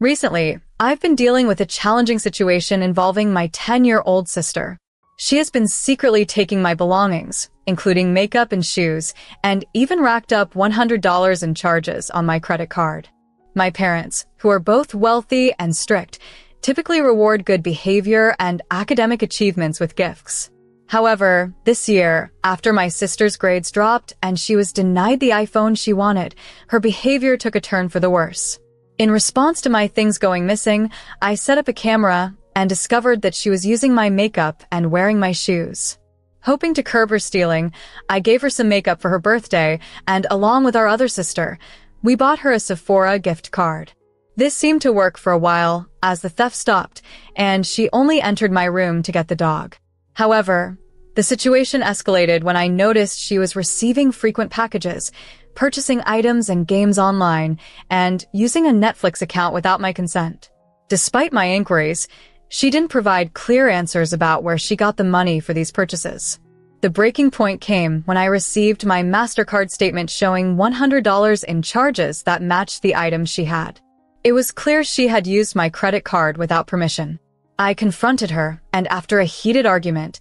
Recently, I've been dealing with a challenging situation involving my 10-year-old sister. She has been secretly taking my belongings, including makeup and shoes, and even racked up $100 in charges on my credit card. My parents, who are both wealthy and strict, typically reward good behavior and academic achievements with gifts. However, this year, after my sister's grades dropped and she was denied the iPhone she wanted, her behavior took a turn for the worse. In response to my things going missing, I set up a camera and discovered that she was using my makeup and wearing my shoes. Hoping to curb her stealing, I gave her some makeup for her birthday, and along with our other sister, we bought her a Sephora gift card. This seemed to work for a while, as the theft stopped, and she only entered my room to get the dog. However, the situation escalated when I noticed she was receiving frequent packages, purchasing items and games online, and using a Netflix account without my consent. Despite my inquiries, she didn't provide clear answers about where she got the money for these purchases. The breaking point came when I received my MasterCard statement showing $100 in charges that matched the items she had. It was clear she had used my credit card without permission. I confronted her, and after a heated argument,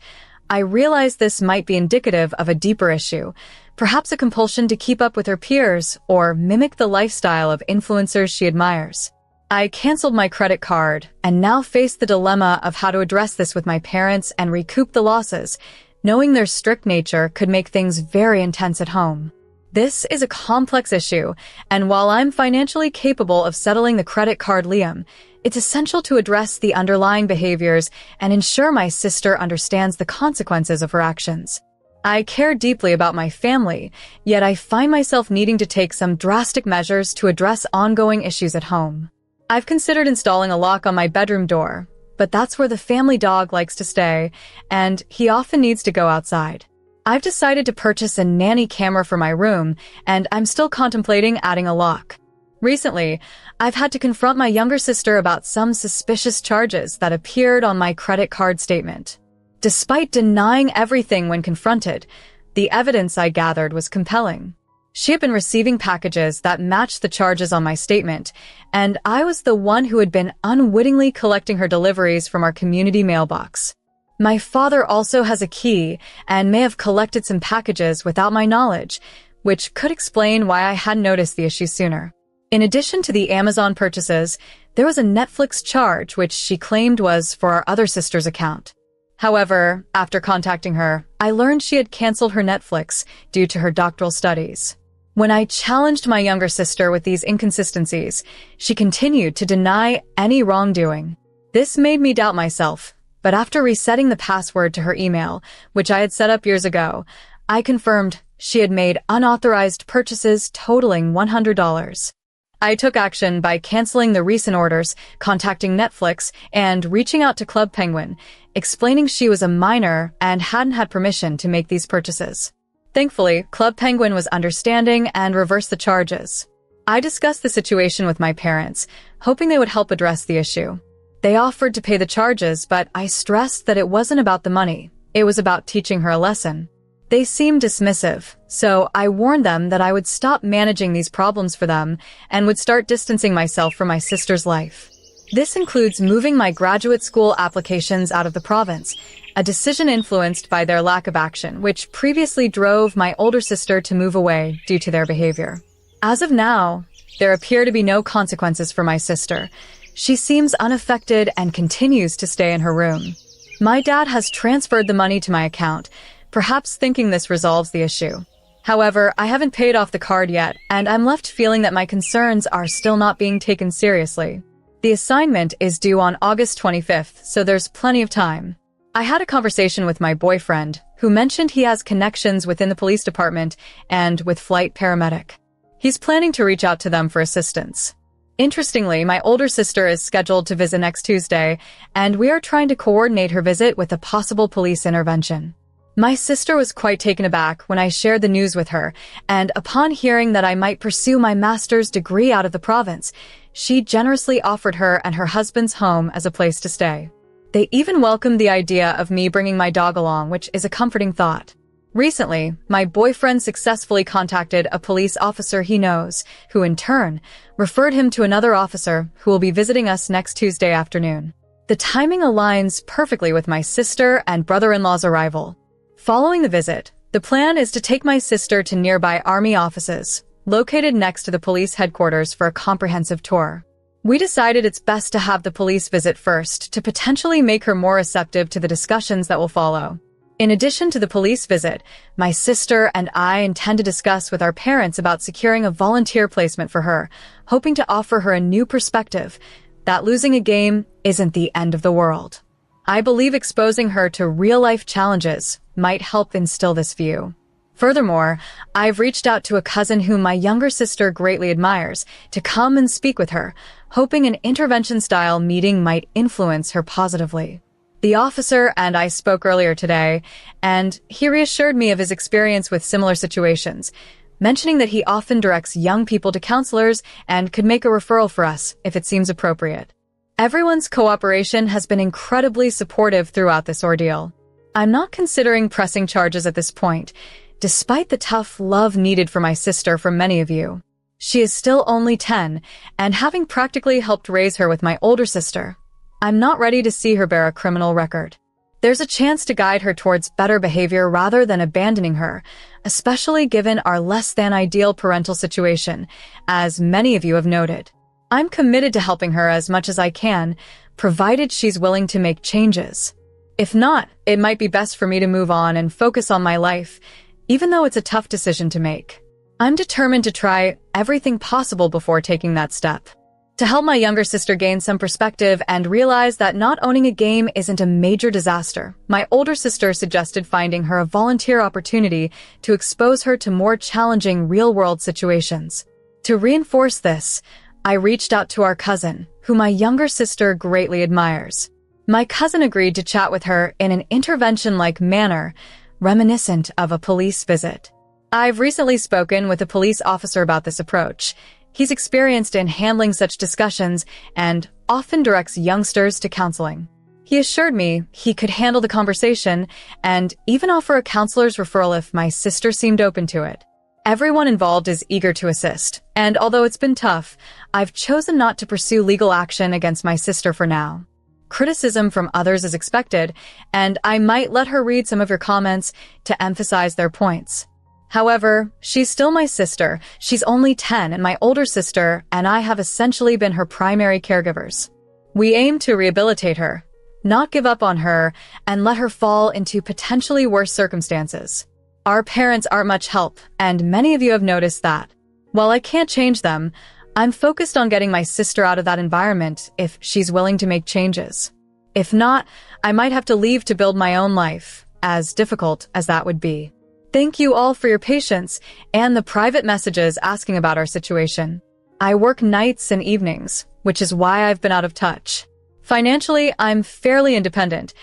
I realized this might be indicative of a deeper issue, perhaps a compulsion to keep up with her peers or mimic the lifestyle of influencers she admires. I canceled my credit card and now face the dilemma of how to address this with my parents and recoup the losses, knowing their strict nature could make things very intense at home. This is a complex issue, and while I'm financially capable of settling the credit card lien, it's essential to address the underlying behaviors and ensure my sister understands the consequences of her actions. I care deeply about my family, yet I find myself needing to take some drastic measures to address ongoing issues at home. I've considered installing a lock on my bedroom door, but that's where the family dog likes to stay, and he often needs to go outside. I've decided to purchase a nanny camera for my room, and I'm still contemplating adding a lock. Recently, I've had to confront my younger sister about some suspicious charges that appeared on my credit card statement. Despite denying everything when confronted, the evidence I gathered was compelling. She had been receiving packages that matched the charges on my statement, and I was the one who had been unwittingly collecting her deliveries from our community mailbox. My father also has a key and may have collected some packages without my knowledge, which could explain why I hadn't noticed the issue sooner. In addition to the Amazon purchases, there was a Netflix charge which she claimed was for our other sister's account. However, after contacting her, I learned she had canceled her Netflix due to her doctoral studies. When I challenged my younger sister with these inconsistencies, she continued to deny any wrongdoing. This made me doubt myself, but after resetting the password to her email, which I had set up years ago, I confirmed she had made unauthorized purchases totaling $100. I took action by canceling the recent orders, contacting Netflix, and reaching out to Club Penguin, explaining she was a minor and hadn't had permission to make these purchases. Thankfully, Club Penguin was understanding and reversed the charges. I discussed the situation with my parents, hoping they would help address the issue. They offered to pay the charges, but I stressed that it wasn't about the money. It was about teaching her a lesson. They seemed dismissive, so I warned them that I would stop managing these problems for them and would start distancing myself from my sister's life. This includes moving my graduate school applications out of the province, a decision influenced by their lack of action, which previously drove my older sister to move away due to their behavior. As of now, there appear to be no consequences for my sister. She seems unaffected and continues to stay in her room. My dad has transferred the money to my account, perhaps thinking this resolves the issue. However, I haven't paid off the card yet, and I'm left feeling that my concerns are still not being taken seriously. The assignment is due on August 25th, so there's plenty of time. I had a conversation with my boyfriend, who mentioned he has connections within the police department and with flight paramedic. He's planning to reach out to them for assistance. Interestingly, my older sister is scheduled to visit next Tuesday, and we are trying to coordinate her visit with a possible police intervention. My sister was quite taken aback when I shared the news with her, and upon hearing that I might pursue my master's degree out of the province, she generously offered her and her husband's home as a place to stay. They even welcomed the idea of me bringing my dog along, which is a comforting thought. Recently, my boyfriend successfully contacted a police officer he knows, who in turn referred him to another officer who will be visiting us next Tuesday afternoon. The timing aligns perfectly with my sister and brother-in-law's arrival. Following the visit, the plan is to take my sister to nearby army offices, located next to the police headquarters, for a comprehensive tour. We decided it's best to have the police visit first to potentially make her more receptive to the discussions that will follow. In addition to the police visit, my sister and I intend to discuss with our parents about securing a volunteer placement for her, hoping to offer her a new perspective that losing a game isn't the end of the world. I believe exposing her to real-life challenges might help instill this view. Furthermore, I've reached out to a cousin whom my younger sister greatly admires to come and speak with her, hoping an intervention-style meeting might influence her positively. The officer and I spoke earlier today, and he reassured me of his experience with similar situations, mentioning that he often directs young people to counselors and could make a referral for us if it seems appropriate. Everyone's cooperation has been incredibly supportive throughout this ordeal. I'm not considering pressing charges at this point, despite the tough love needed for my sister from many of you. She is still only 10, and having practically helped raise her with my older sister, I'm not ready to see her bear a criminal record. There's a chance to guide her towards better behavior rather than abandoning her, especially given our less-than-ideal parental situation, as many of you have noted. I'm committed to helping her as much as I can, provided she's willing to make changes. If not, it might be best for me to move on and focus on my life, even though it's a tough decision to make. I'm determined to try everything possible before taking that step. To help my younger sister gain some perspective and realize that not owning a game isn't a major disaster, my older sister suggested finding her a volunteer opportunity to expose her to more challenging real-world situations. To reinforce this, I reached out to our cousin, who my younger sister greatly admires. My cousin agreed to chat with her in an intervention-like manner, reminiscent of a police visit. I've recently spoken with a police officer about this approach. He's experienced in handling such discussions and often directs youngsters to counseling. He assured me he could handle the conversation and even offer a counselor's referral if my sister seemed open to it. Everyone involved is eager to assist, and although it's been tough, I've chosen not to pursue legal action against my sister for now. Criticism from others is expected, and I might let her read some of your comments to emphasize their points. However, she's still my sister. She's only 10, and my older sister and I have essentially been her primary caregivers. We aim to rehabilitate her, not give up on her, and let her fall into potentially worse circumstances. Our parents aren't much help, and many of you have noticed that. While I can't change them, I'm focused on getting my sister out of that environment if she's willing to make changes. If not, I might have to leave to build my own life, as difficult as that would be. Thank you all for your patience and the private messages asking about our situation. I work nights and evenings, which is why I've been out of touch. Financially, I'm fairly independent,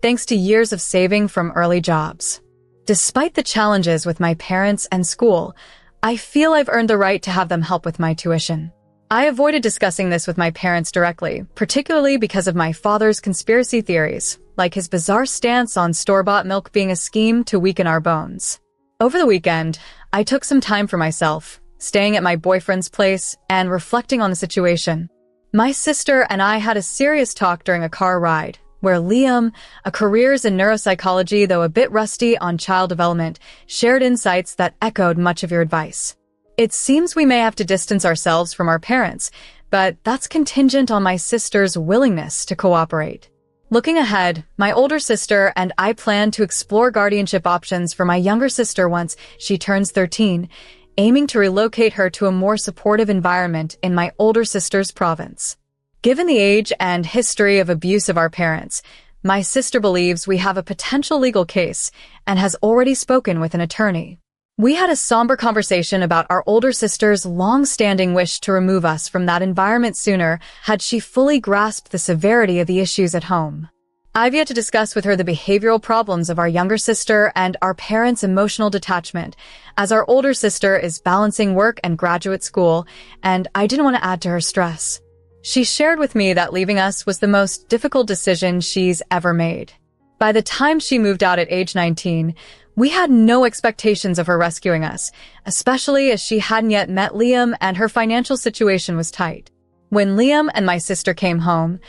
thanks to years of saving from early jobs. Despite the challenges with my parents and school, I feel I've earned the right to have them help with my tuition. I avoided discussing this with my parents directly, particularly because of my father's conspiracy theories, like his bizarre stance on store-bought milk being a scheme to weaken our bones. Over the weekend, I took some time for myself, staying at my boyfriend's place and reflecting on the situation. My sister and I had a serious talk during a car ride, where Liam, a careers in neuropsychology though a bit rusty on child development, shared insights that echoed much of your advice. It seems we may have to distance ourselves from our parents, but that's contingent on my sister's willingness to cooperate. Looking ahead, my older sister and I plan to explore guardianship options for my younger sister once she turns 13, aiming to relocate her to a more supportive environment in my older sister's province. Given the age and history of abuse of our parents, my sister believes we have a potential legal case and has already spoken with an attorney. We had a somber conversation about our older sister's long-standing wish to remove us from that environment sooner had she fully grasped the severity of the issues at home. I've yet to discuss with her the behavioral problems of our younger sister and our parents' emotional detachment, as our older sister is balancing work and graduate school, and I didn't want to add to her stress. She shared with me that leaving us was the most difficult decision she's ever made. By the time she moved out at age 19, We had no expectations of her rescuing us, especially as she hadn't yet met Liam and her financial situation was tight. When Liam and my sister came home,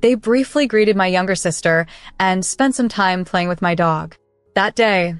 they briefly greeted my younger sister and spent some time playing with my dog. That day,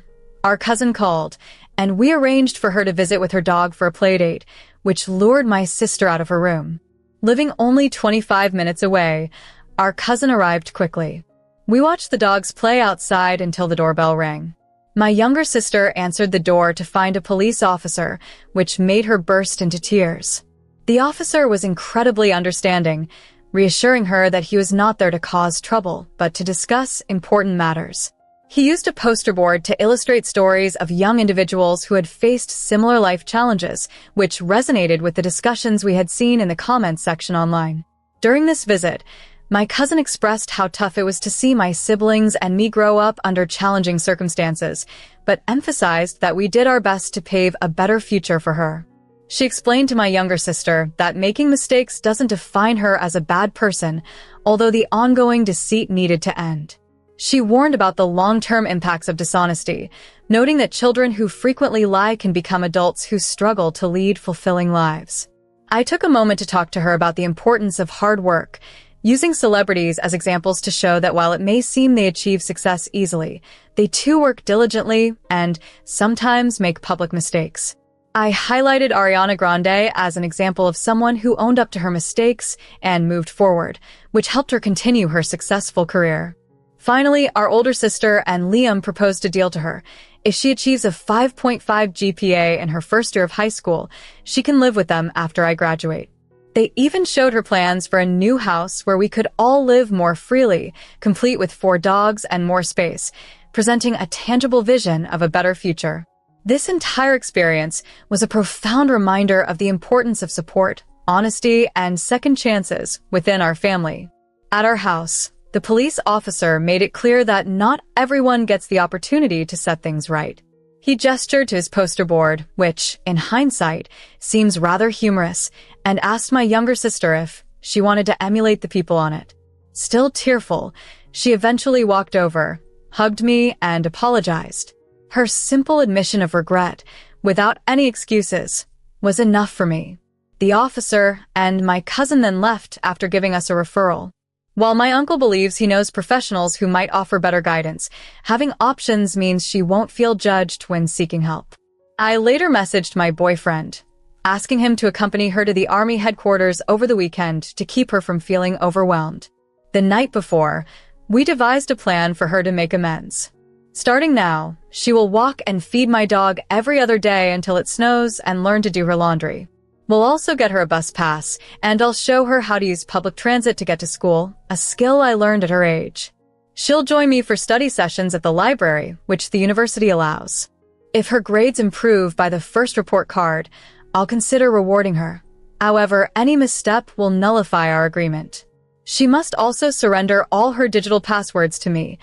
our cousin called, and we arranged for her to visit with her dog for a playdate, which lured my sister out of her room. Living only 25 minutes away, our cousin arrived quickly. We watched the dogs play outside until the doorbell rang. My younger sister answered the door to find a police officer, which made her burst into tears. The officer was incredibly understanding, reassuring her that he was not there to cause trouble, but to discuss important matters. He used a poster board to illustrate stories of young individuals who had faced similar life challenges, which resonated with the discussions we had seen in the comments section online. During this visit, my cousin expressed how tough it was to see my siblings and me grow up under challenging circumstances, but emphasized that we did our best to pave a better future for her. She explained to my younger sister that making mistakes doesn't define her as a bad person, although the ongoing deceit needed to end. She warned about the long-term impacts of dishonesty, noting that children who frequently lie can become adults who struggle to lead fulfilling lives. I took a moment to talk to her about the importance of hard work, using celebrities as examples to show that while it may seem they achieve success easily, they too work diligently and sometimes make public mistakes. I highlighted Ariana Grande as an example of someone who owned up to her mistakes and moved forward, which helped her continue her successful career. Finally, our older sister and Liam proposed a deal to her. If she achieves a 5.5 GPA in her first year of high school, she can live with them after I graduate. They even showed her plans for a new house where we could all live more freely, complete with 4 dogs and more space, presenting a tangible vision of a better future. This entire experience was a profound reminder of the importance of support, honesty, and second chances within our family. At our house, the police officer made it clear that not everyone gets the opportunity to set things right. He gestured to his poster board, which, in hindsight, seems rather humorous, and asked my younger sister if she wanted to emulate the people on it. Still tearful, she eventually walked over, hugged me, and apologized. Her simple admission of regret, without any excuses, was enough for me. The officer and my cousin then left after giving us a referral. While my uncle believes he knows professionals who might offer better guidance, having options means she won't feel judged when seeking help. I later messaged my boyfriend, asking him to accompany her to the Army headquarters over the weekend to keep her from feeling overwhelmed. The night before, we devised a plan for her to make amends. Starting now, she will walk and feed my dog every other day until it snows and learn to do her laundry. We'll also get her a bus pass, and I'll show her how to use public transit to get to school, a skill I learned at her age. She'll join me for study sessions at the library, which the university allows. If her grades improve by the first report card, I'll consider rewarding her. However, any misstep will nullify our agreement. She must also surrender all her digital passwords to me.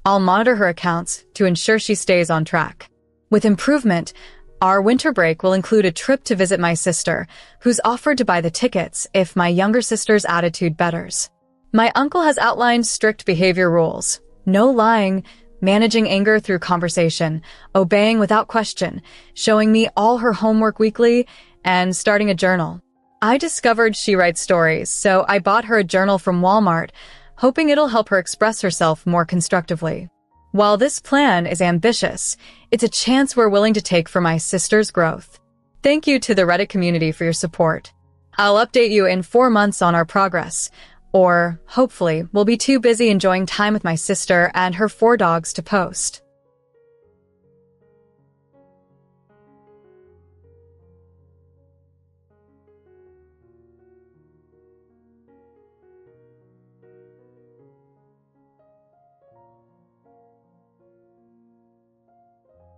I'll monitor her accounts to ensure she stays on track. With improvement, our winter break will include a trip to visit my sister, who's offered to buy the tickets if my younger sister's attitude betters. My uncle has outlined strict behavior rules: no lying, managing anger through conversation, obeying without question, showing me all her homework weekly, and starting a journal. I discovered she writes stories, so I bought her a journal from Walmart, hoping it'll help her express herself more constructively. While this plan is ambitious, it's a chance we're willing to take for my sister's growth. Thank you to the Reddit community for your support. I'll update you in 4 months on our progress, or hopefully we'll be too busy enjoying time with my sister and her 4 dogs to post.